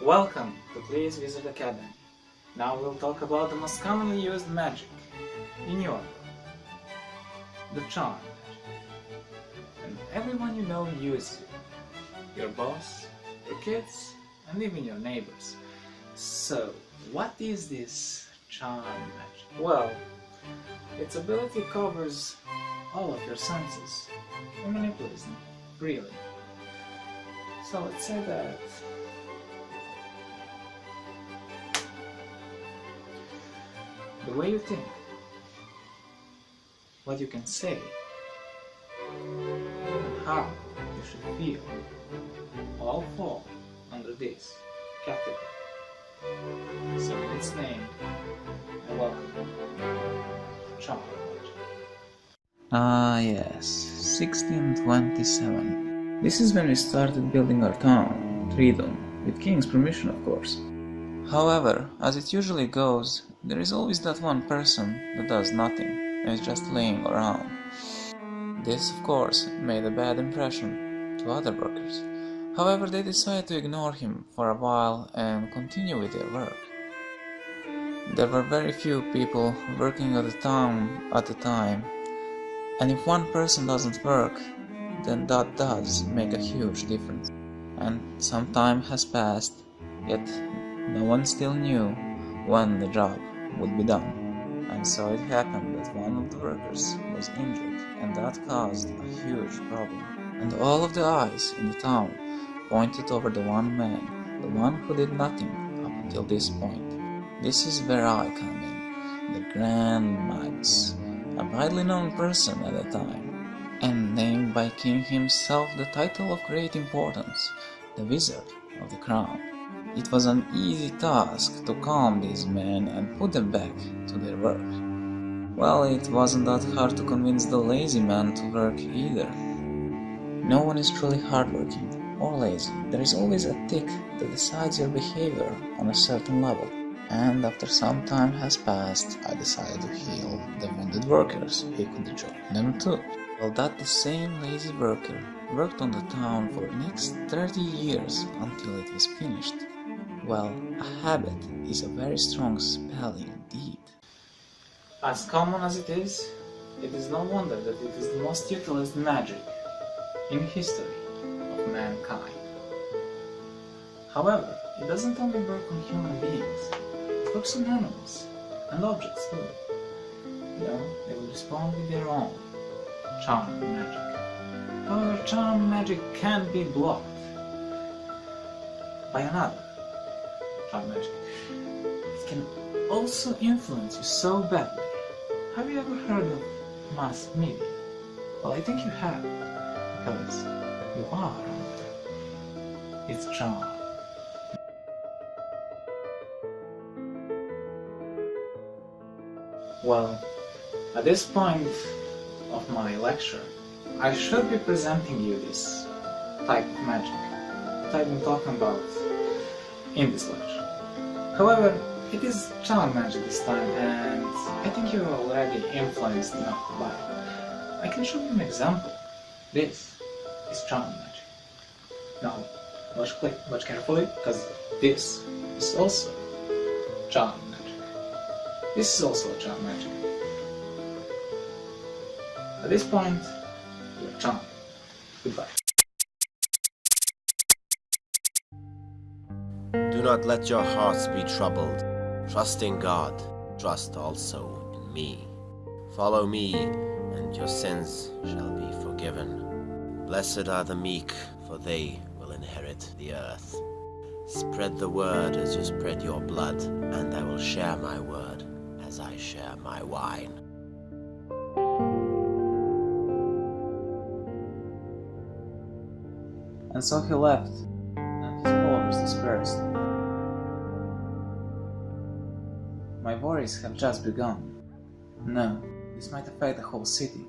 Welcome to Klee's Wizard Academy. Now we'll talk about the most commonly used magic in your world, the charm magic. And everyone you know uses it. Your boss, your kids, and even your neighbors. So, what is this charm magic? Well, its ability covers all of your senses and manipulates them, really. So let's say that the way you think, what you can say, and how you should feel, all fall under this category. So in its name, I welcome charm magic. Yes, 1627. This is when we started building our town, Threedom, with King's permission, of course. However, as it usually goes, there is always that one person that does nothing and is just laying around. This, of course, made a bad impression to other workers. However, they decided to ignore him for a while and continue with their work. There were very few people working at the town at the time, and if one person doesn't work, then that does make a huge difference. And some time has passed, yet no one still knew when the job would be done. And so it happened that one of the workers was injured, and that caused a huge problem. And all of the eyes in the town pointed over the one man, the one who did nothing up until this point. This is where I come in, the Grand Magus, a widely known person at the time, and named by King himself the title of great importance, the Wizard of the Crown. It was an easy task to calm these men and put them back to their work. Well, it wasn't that hard to convince the lazy man to work either. No one is truly hardworking or lazy. There is always a tick that decides your behavior on a certain level. And after some time has passed, I decided to heal the wounded workers. He could join them too. Well, that the same lazy worker worked on the town for the next 30 years until it was finished. Well, a habit is a very strong spell indeed. As common as it is no wonder that it is the most utilized magic in history of mankind. However, it doesn't only work on human beings, it works on animals and objects too. You know, they will respond with their own charm magic. However, charm magic can be blocked by another charm magic. It can also influence you so badly. Have you ever heard of mass media? Well, I think you have, because you are under its charm. Well, at this point of my lecture, I should be presenting you this type of magic that I've been talking about in this lecture. However, it is charm magic this time, and I think you're already influenced enough by it. I can show you an example. This is charm magic. Now, watch carefully, because this is also charm magic. This is also a charm magic. At this point, you're charmed. Goodbye. Do not let your hearts be troubled. Trust in God. Trust also in me. Follow me, and your sins shall be forgiven. Blessed are the meek, for they will inherit the earth. Spread the word as you spread your blood, and I will share my word as I share my wine. And so he left, and his followers dispersed. My worries have just begun. No, this might affect the whole city.